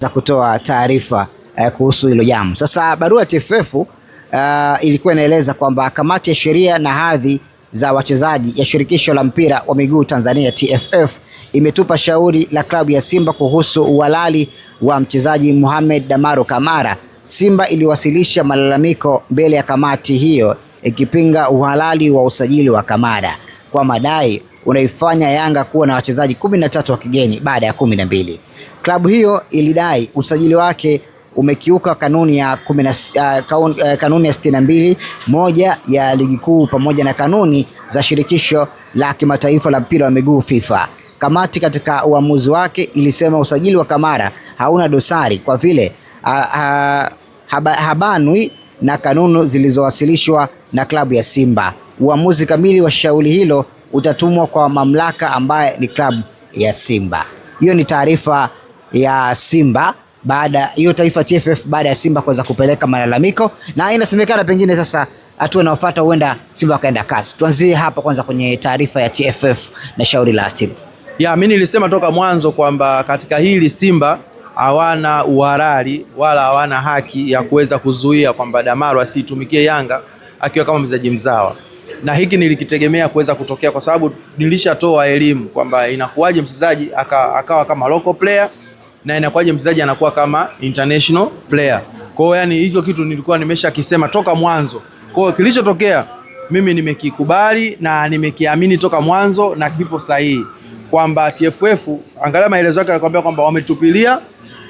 za kutoa taarifa kuhusu hilo jambo. Sasa barua ya TFF ilikuwa inaeleza kwamba kamati ya sheria na hadhi za wachezaji ya shirikisho la mpira wa miguu Tanzania TFF imetupa shauri la klabu ya Simba kuhusu uhalali wa mchezaji Mohamed Damaro Kamara. Simba iliwasilisha malalamiko mbele ya kamati hiyo ikipinga uhalali wa usajili wa Kamara kwa madai unaifanya Yanga kuwa na wachezaji 13 wa kigeni baada ya 12. Klabu hiyo ilidai usajili wake umekiuka kanuni ya 62 moja ya ligi kuu pamoja na kanuni za shirikisho la kimataifa la mpira wa miguu FIFA. Kamati katika uamuzi wake ilisema usajili wa Kamara hauna dosari kwa vile habanwi na kanuni zilizowasilishwa na klabu ya Simba. Uamuzi kamili wa shauri hilo utatumwa kwa mamlaka ambaye ni klabu ya Simba. Hiyo ni taarifa ya Simba TFF baada ya Simba kuweza kupeleka malalamiko, na inasemekana pengine sasa hatua inayofuata huenda Simba wakaenda kasi. Tuanzie hapa kwanza kwenye taarifa ya TFF na shauri la Simba. Mimi nilisema toka mwanzo kwamba katika hili Simba hawana uhalali wala hawana haki ya kuweza kuzuia kwamba Damaro asitumikie Yanga akiwa kama mchezaji mzawa. Na hiki nilikitegemea kuweza kutokea kwa sababu nilishatoa elimu kwamba inakuwaje mchezaji akawa kama local player na inakuwaje mchezaji anakuwa kama international player. Kwa hiyo yani hicho kitu nilikuwa nimeshakisema toka mwanzo. Kwa hiyo kilichotokea mimi nimekikubali na nimekiamini toka mwanzo na kipo sahihi kwamba TFF angalia maelezo yake alikwambia kwamba wametupilia.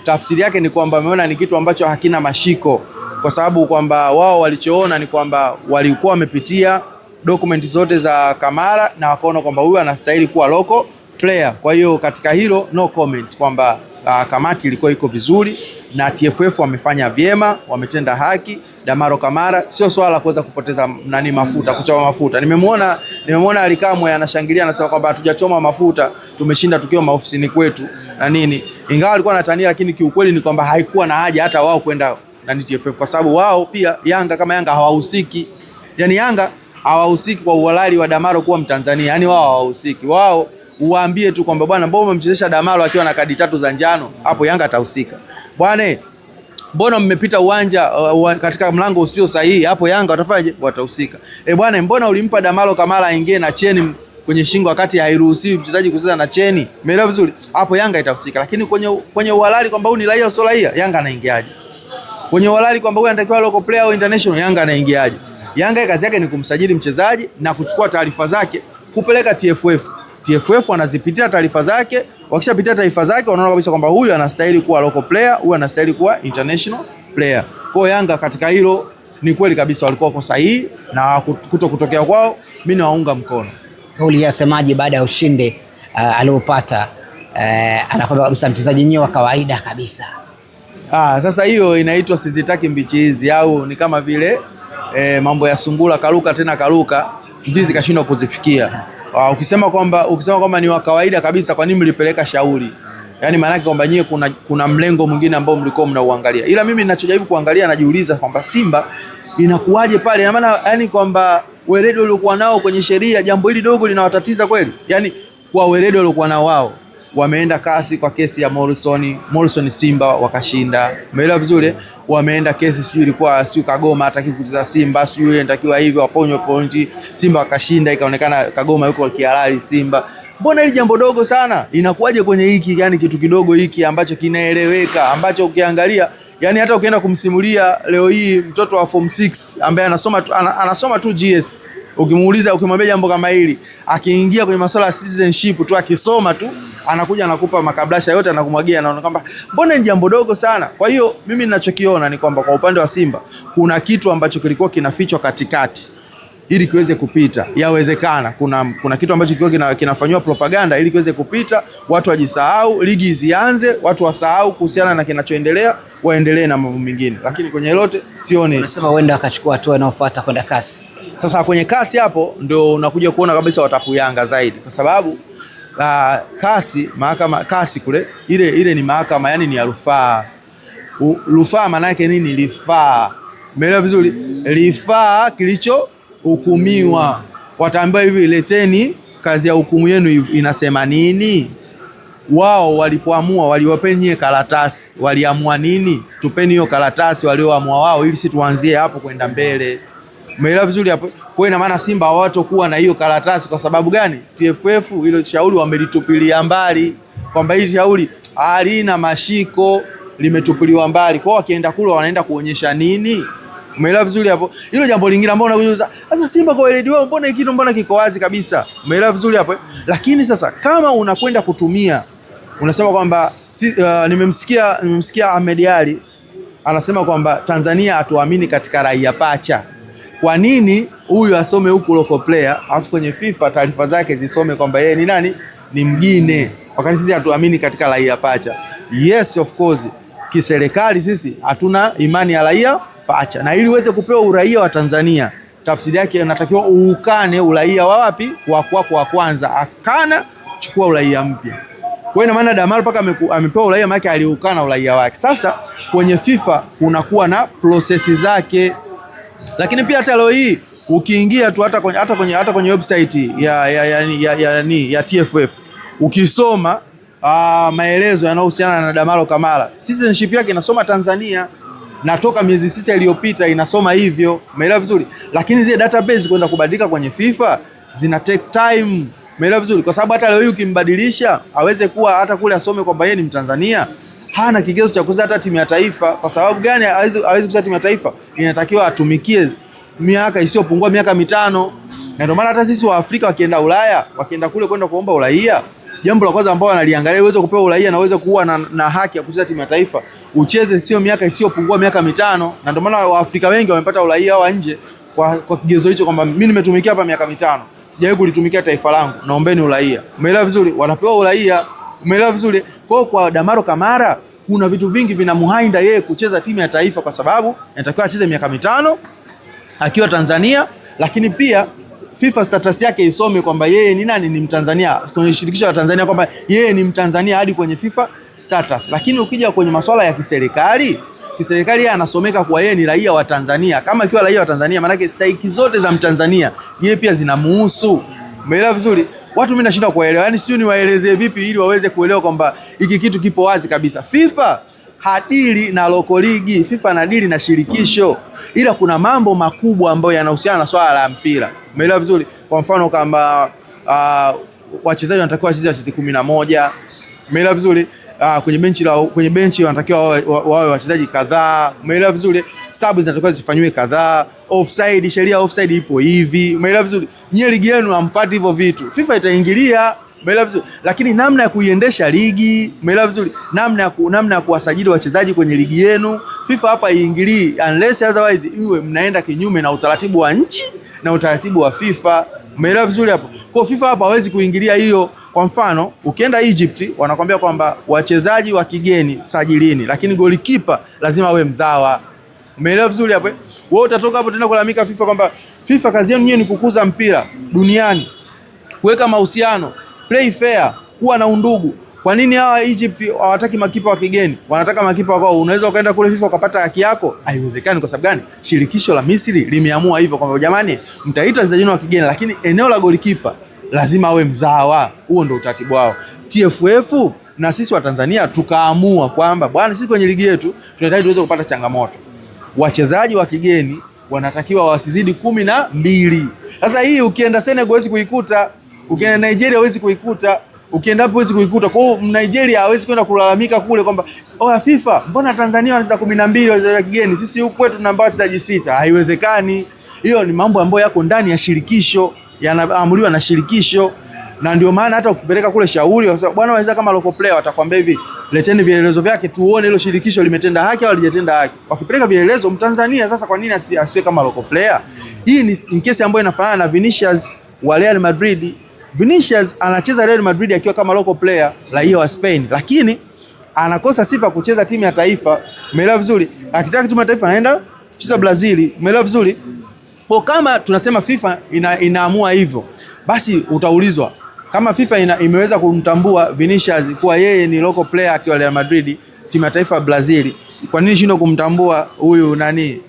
Tafsiri yake ni kwamba wameona ni kitu ambacho hakina mashiko, kwa sababu kwamba wao walichoona ni kwamba walikuwa wamepitia dokumenti zote za Kamara na wakaona kwamba huyu anastahili kuwa local player. Kwa hiyo katika hilo no comment kwamba kamati ilikuwa iko vizuri na TFF wamefanya vyema, wametenda haki. Damaro Kamara sio swala la kuweza kupoteza kuchoma mafuta. Nimemwona Alikamwe anashangilia anasema kwamba hatujachoma mafuta, tumeshinda tukiwa maofisini kwetu na nini. Ingawa alikuwa anatania, lakini kiukweli ni kwamba haikuwa na haja hata wao kwenda TFF kwa sababu wao pia Yanga kama Yanga hawahusiki. Yaani Yanga hawahusiki kwa uhalali wa Damaro kuwa Mtanzania. Yaani wao hawahusiki. Wao uwaambie tu kwamba bwana, mbona umemchezesha Damaro akiwa na kadi 3 za njano? Hapo Yanga atahusika. Bwana, mbona mmepita uwanja katika mlango usio sahihi? Hapo Yanga watafanyaje? Watahusika. Bwana, mbona ulimpa Damaro Kamara aingie na cheni kwenye shingo wakati hairuhusiwi mchezaji kucheza na cheni? Umeelewa vizuri? Hapo Yanga itahusika. Lakini kwenye uhalali kwamba huyu ni raia au sio raia, Yanga anaingiaje? Kwenye uhalali kwamba huyu anatakiwa local player au international, Yanga anaingiaje? Yanga kazi yake ni kumsajili mchezaji na kuchukua taarifa zake kupeleka TFF. TFF wanazipitia taarifa zake, wakishapitia taarifa zake wanaona kabisa kwamba huyu anastahili kuwa local player, huyu anastahili kuwa international player. Kwa Yanga katika hilo ni kweli kabisa walikuwa wako sahihi na kutokea kwao mimi nawaunga mkono. Kauli ya semaji baada ya ushindi aliopata anakwambia kabisa mchezaji nyewe wa kawaida kabisa. Sasa hiyo inaitwa sizitaki mbichi hizi, au ni kama vile mambo ya sungura karuka tena karuka ndizi kashindwa kuzifikia. Ukisema kwamba ni wa kawaida kabisa, kwa nini mlipeleka shauri? Yaani maana yake kwamba nyie kuna mlengo mwingine ambao mlikuwa mnauangalia. Ila mimi ninachojaribu kuangalia najiuliza kwamba Simba inakuwaje pale? Ina maana yani kwamba weledi waliokuwa nao kwenye sheria jambo hili dogo linawatatiza kweli? Yaani kwa weledi waliokuwa nao wao wameenda kasi kwa kesi ya Morrison Simba wakashinda. Umeelewa vizuri? Wameenda kesi sijui ilikuwa Kagoma hataki kucheza Simba, sijui inatakiwa hivyo waponywe pointi, Simba wakashinda, ikaonekana Kagoma yuko kihalali Simba. Mbona hili jambo dogo sana? Inakuwaje kwenye hiki, yani kitu kidogo hiki ambacho kinaeleweka, ambacho ukiangalia yani hata ukienda kumsimulia leo hii mtoto wa form 6 ambaye anasoma tu GS, ukimuuliza ukimwambia jambo kama hili, akiingia kwenye masuala ya citizenship tu akisoma tu anakuja anakupa makablasha yote anakumwagia, anaona kwamba mbona ni jambo dogo sana. Kwa hiyo mimi ninachokiona ni kwamba kwa upande wa Simba kuna kitu ambacho kilikuwa kinafichwa katikati ili kiweze kupita. Yawezekana kuna kitu ambacho kilikuwa kinafanywa propaganda ili kiweze kupita, watu wajisahau, ligi zianze, watu wasahau kuhusiana na kinachoendelea, waendelee na mambo mengine. Lakini kwenye lote sioni. Unasema huenda akachukua hatua inayofuata kwenda kasi. Sasa kwenye kasi hapo ndio unakuja kuona kabisa watapuyanga zaidi, kwa sababu kasi kule ile ni mahakama, yani ni ya rufaa. Rufaa maana yake nini? Rifaa. Umeelewa vizuri? Rifaa kilicho hukumiwa. Wataambiwa hivi, leteni kazi ya hukumu yenu inasema nini? wao walipoamua waliwapeni karatasi, waliamua nini? Tupeni hiyo karatasi walioamua wao, ili sisi tuanzie hapo kwenda mbele. Umeelewa vizuri hapo? Kwa ina maana Simba hawatokuwa na hiyo karatasi. Kwa sababu gani? TFF hilo shauri wamelitupilia mbali, kwamba hili shauri halina mashiko, limetupiliwa mbali. Kwa wakienda kule wanaenda kuonyesha nini? Umeelewa vizuri hapo? Hilo jambo lingine ambalo unakuuliza, sasa Simba kwa weledi wao mbona kitu mbona kiko wazi kabisa? Umeelewa vizuri hapo? Lakini sasa kama unakwenda kutumia, unasema kwamba nimemsikia Ahmed Ally anasema kwamba Tanzania hatuamini katika raia pacha. Kwa nini huyu asome huku local player afu kwenye FIFA taarifa zake zisome kwamba yeye ni nani? Ni mgine, wakati sisi hatuamini katika raia pacha? Yes, of course, kiserikali sisi hatuna imani ya raia pacha, na ili uweze kupewa uraia wa Tanzania tafsiri yake unatakiwa uukane uraia wa wapi? Wa kwako wa kwanza, akana chukua uraia mpya. Kwa hiyo maana Damaro paka amepewa uraia maana aliukana uraia wake. Sasa kwenye FIFA kunakuwa na process zake. Lakini pia hata leo hii ukiingia tu hata kwenye website ya TFF ukisoma maelezo yanayohusiana na Damaro Kamara, citizenship yake inasoma Tanzania, na toka miezi 6 iliyopita inasoma hivyo. Umeelewa vizuri? Lakini zile database kwenda kubadilika kwenye FIFA zina take time. Umeelewa vizuri? Kwa sababu hata leo hii ukimbadilisha aweze kuwa hata kule asome kwamba yeye ni Mtanzania, hana kigezo cha kucheza hata timu ya taifa. Kwa sababu gani hawezi kucheza timu ya taifa? Inatakiwa atumikie miaka isiyopungua miaka 5. Na ndio maana hata sisi wa Afrika wakienda Ulaya, wakienda kule kwenda kuomba uraia, jambo la kwanza ambao wanaliangalia uweze kupewa uraia na uweze kuwa na haki ya kucheza timu ya taifa, ucheze sio miaka isiyopungua miaka 5. Na ndio maana Waafrika wengi wamepata uraia wa nje kwa kigezo hicho, kwamba mimi nimetumikia hapa miaka 5, sijawahi kulitumikia taifa langu, naombeni uraia. Umeelewa vizuri? Wanapewa uraia. Umeelewa vizuri? Kwa Damaro Kamara kuna vitu vingi vinamhainda yeye kucheza timu ya taifa, kwa sababu inatakiwa acheze miaka 5 akiwa Tanzania. Lakini pia FIFA status yake isome kwamba yeye ni nani? Ni Mtanzania, kwenye shirikisho la Tanzania kwamba yeye ni Mtanzania hadi kwenye FIFA status. Lakini ukija kwenye masuala ya kiserikali yeye anasomeka kwa yeye ni raia wa Tanzania. Kama akiwa raia wa Tanzania, maana yake stahiki zote za Mtanzania yeye pia zinamuhusu. Umeelewa vizuri? Watu mimi nashindwa kuelewa, yani sio niwaelezee vipi ili waweze kuelewa kwamba hiki kitu kipo wazi kabisa. FIFA hadili na local league, FIFA anadili na shirikisho, ila kuna mambo makubwa ambayo yanahusiana na swala la mpira. Umeelewa vizuri? Kwa mfano kama wachezaji wanatakiwa wacheze 11. Umeelewa vizuri? Kwenye benchi wanatakiwa wawe wachezaji kadhaa. Umeelewa vizuri? Sabu zinatakiwa zifanywe kadhaa. Offside, sheria offside ipo hivi. Umeelewa vizuri? Nyie ligi yenu hamfuati hivyo vitu, FIFA itaingilia. Umeelewa vizuri? Lakini namna ya kuiendesha ligi, umeelewa vizuri, namna ya kuwasajili wachezaji kwenye ligi yenu, FIFA hapa iingilii, unless otherwise iwe mnaenda kinyume na utaratibu wa nchi na utaratibu wa FIFA. Umeelewa vizuri hapo? Kwa FIFA hapa hawezi kuingilia hiyo. Kwa mfano, ukienda Egypt wanakuambia kwamba wachezaji wa kigeni sajilini, lakini goalkeeper lazima awe mzawa. Umeelewa vizuri hapo? Wewe utatoka hapo tena kulalamika FIFA kwamba FIFA kazi yenu ni kukuza mpira duniani, kuweka mahusiano, play fair, kuwa na undugu. Kwa nini hawa Egypt hawataki makipa wa kigeni? Wanataka makipa wao. Unaweza ukaenda kule FIFA ukapata haki yako? Haiwezekani. Kwa sababu gani? Shirikisho la Misri limeamua hivyo kwamba jamani, mtaita wachezaji wa kigeni, lakini eneo la goalkeeper lazima awe mzawa. Huo ndio utaratibu wao. TFF na sisi wa Tanzania tukaamua kwamba bwana, sisi kwenye ligi yetu tunahitaji tuweze kupata changamoto. Wachezaji wa kigeni wanatakiwa wasizidi 12. Sasa hii ukienda Senegal huwezi kuikuta, ukienda Nigeria huwezi kuikuta, ukienda hapo huwezi kuikuta. Kwa hiyo Nigeria hawezi kwenda kulalamika kule kwamba FIFA, mbona Tanzania wanaweza 12 wachezaji wa kigeni, sisi huku kwetu tunamba wachezaji 6. Haiwezekani. Hiyo ni mambo ambayo yako ndani ya shirikisho, yanaamuliwa na shirikisho. Na ndio maana hata ukipeleka kule shauri bwana, waweza kama local player watakwambia hivi, leteni vielelezo vyake tuone hilo shirikisho limetenda haki au halijatenda haki. Wakipeleka vielelezo Mtanzania, sasa kwa nini asiwe kama local player? Hii ni kesi ambayo inafanana na Vinicius wa Real Madrid. Vinicius anacheza Real Madrid akiwa kama local player, raia wa Spain, lakini anakosa sifa kucheza timu ya taifa. Umeelewa vizuri? Akitaka timu ya taifa anaenda kucheza Brazil. Umeelewa vizuri? Kwa kama tunasema FIFA inaamua hivyo, basi utaulizwa kama FIFA imeweza kumtambua Vinicius kuwa yeye ni local player akiwa Real Madrid, timu ya taifa Brazil, kwa nini shindwa kumtambua huyu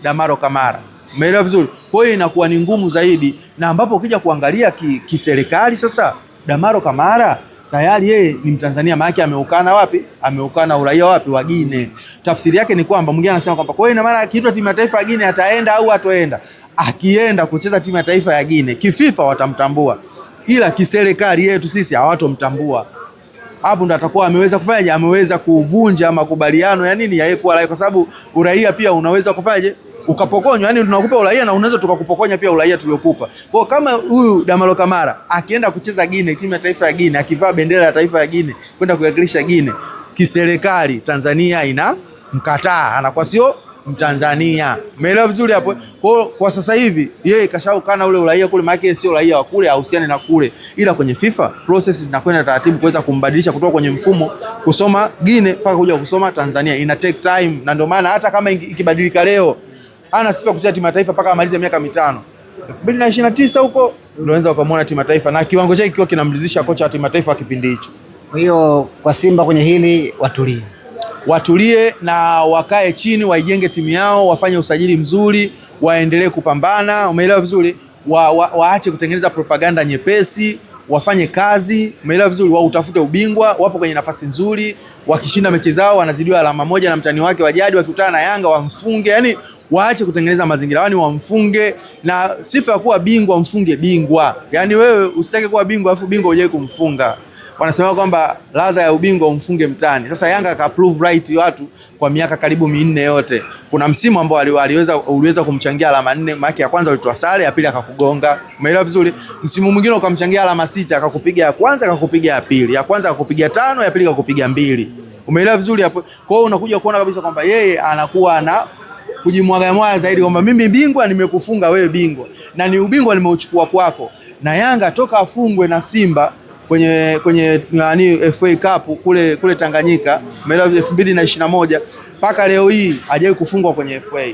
Damaro Kamara? Umeelewa vizuri? Kwa hiyo inakuwa ni ngumu zaidi, na ambapo ukija kuangalia kiserikali sasa, Damaro Kamara tayari yeye ni Mtanzania, maana yake ameukana wapi? Ameukana uraia wapi? wa Guinea. Tafsiri yake ni kwamba mwingine anasema kwamba kwa hiyo ina maana akiitwa timu ya taifa ya Guinea ataenda au hatoenda. Akienda kucheza timu ya taifa ya Guinea, kififa watamtambua, ila kiserikali yetu sisi hawatomtambua. Hapo ndo atakuwa ameweza kufanya, ameweza kuvunja makubaliano ya nini, ya yeye kuwa raia, kwa sababu uraia pia unaweza kufanyaje ukapokonywa. Yani tunakupa uraia na unaweza tukakupokonya pia uraia tuliokupa. Kwa kama huyu Damaro Kamara akienda kucheza Guinea, timu ya taifa ya Guinea, akivaa bendera ya taifa ya Guinea kwenda kuwakilisha Guinea, kiserikali Tanzania ina mkataa, anakuwa sio Mtanzania. Umeelewa vizuri hapo? Kwa sasa hivi yeye kashaukana ule uraia kule, maana yake sio raia wa kule, hauhusiani na kule. Ila kwenye FIFA processes zinakwenda taratibu kuweza kumbadilisha kutoka kwenye mfumo kusoma Guinea mpaka kuja kusoma Tanzania. Ina take time, na ndio maana hata kama ikibadilika leo ana sifa kucheza timu ya taifa mpaka amalize miaka 5. 2029 huko ndio unaweza ukamwona timu ya taifa, na kiwango chake kikiwa kinamridhisha kocha wa timu ya taifa kipindi hicho. Kwa hiyo kwa Simba kwenye hili watulie na wakae chini, waijenge timu yao, wafanye usajili mzuri, waendelee kupambana. Umeelewa vizuri? Waache kutengeneza propaganda nyepesi, wafanye kazi. Umeelewa vizuri? Utafute ubingwa, wapo kwenye nafasi nzuri. Wakishinda mechi zao wanazidiwa alama moja na mtani wake wa jadi, wakikutana na Yanga wamfunge. Yani waache kutengeneza mazingira, yani wamfunge, na sifa ya kuwa bingwa mfunge bingwa. Yani wewe usitake kuwa bingwa afu bingwa hujai kumfunga. Wanasema kwamba ladha ya ubingwa umfunge mtani. Sasa Yanga ka prove right watu kwa miaka karibu 4 yote. Kuna msimu ambao uliweza kumchangia alama 4, maana ya kwanza ulitoa sare, ya pili akakugonga. Umeelewa vizuri? Msimu mwingine ukamchangia alama 6, akakupiga ya kwanza, akakupiga ya pili. Ya kwanza akakupiga 5, ya pili akakupiga 2. Umeelewa vizuri hapo? Kwa hiyo unakuja kuona kabisa kwamba yeye anakuwa na kujimwaga mwaya zaidi kwamba mimi bingwa nimekufunga wewe bingwa, na ni ubingwa nimeuchukua kwako. Na Yanga toka afungwe na Simba kwenye FA Cup kule Tanganyika, umeelewa, 2021 mpaka leo hii hajawahi kufungwa kwenye FA.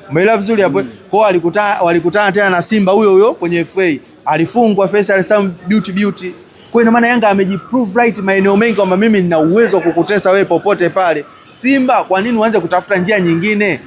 Umeelewa vizuri hapo? Kwa hiyo walikutana tena na Simba huyo kwenye FA, alifungwa Faisal Sam beauty. Kwa hiyo maana Yanga amejiprove right maeneo mengi kwamba mimi nina uwezo wa kukutesa wewe popote pale. Simba kwa nini uanze kutafuta njia nyingine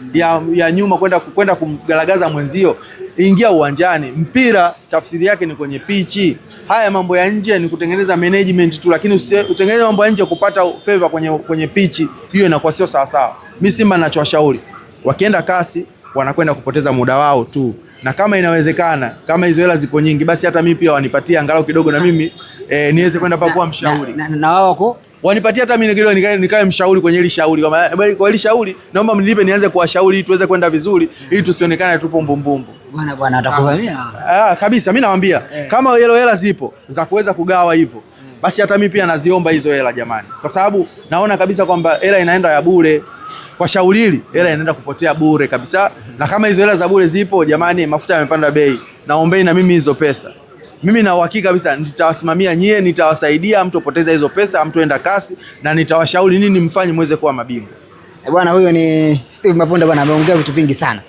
ya nyuma kwenda kumgalagaza mwenzio? Ingia uwanjani. Mpira tafsiri yake ni kwenye pichi. Haya mambo ya nje ni kutengeneza management tu, lakini utengeneze mambo ya nje kupata favor kwenye pichi, hiyo inakuwa sio sawa sawa. Mimi Simba ninachowashauri, wakienda kasi wanakwenda kupoteza muda wao tu, na kama inawezekana, kama hizo hela zipo nyingi, basi hata mimi pia wanipatie angalau kidogo, na mimi niweze kwenda pa kuwa mshauri na wao wako wanipatie hata mimi kidogo nikae mshauri kwenye hili shauri. Kwa hili shauri naomba mnilipe nianze kuwashauri ili tuweze kwenda vizuri, ili tusionekane tupo mbumbumbu. Bwana atakuvamia. Kabisa, mimi nawaambia kama hela zipo za kuweza kugawa hivyo, basi hata mimi pia naziomba hizo hela jamani, kwa sababu naona kabisa kwamba hela inaenda ya bure. Kwa shauri hili hela inaenda kupotea bure kabisa. Na kama hizo hela za bure zipo jamani, mafuta yamepanda bei, naombeni na mimi hizo pesa. Mimi na uhakika kabisa nitawasimamia nyie, nitawasaidia mtopoteza hizo pesa, mtoenda kasi, na nitawashauri nini mfanye muweze kuwa mabingwa. Bwana, huyo ni Steve Mapunda bwana, ameongea vitu vingi sana.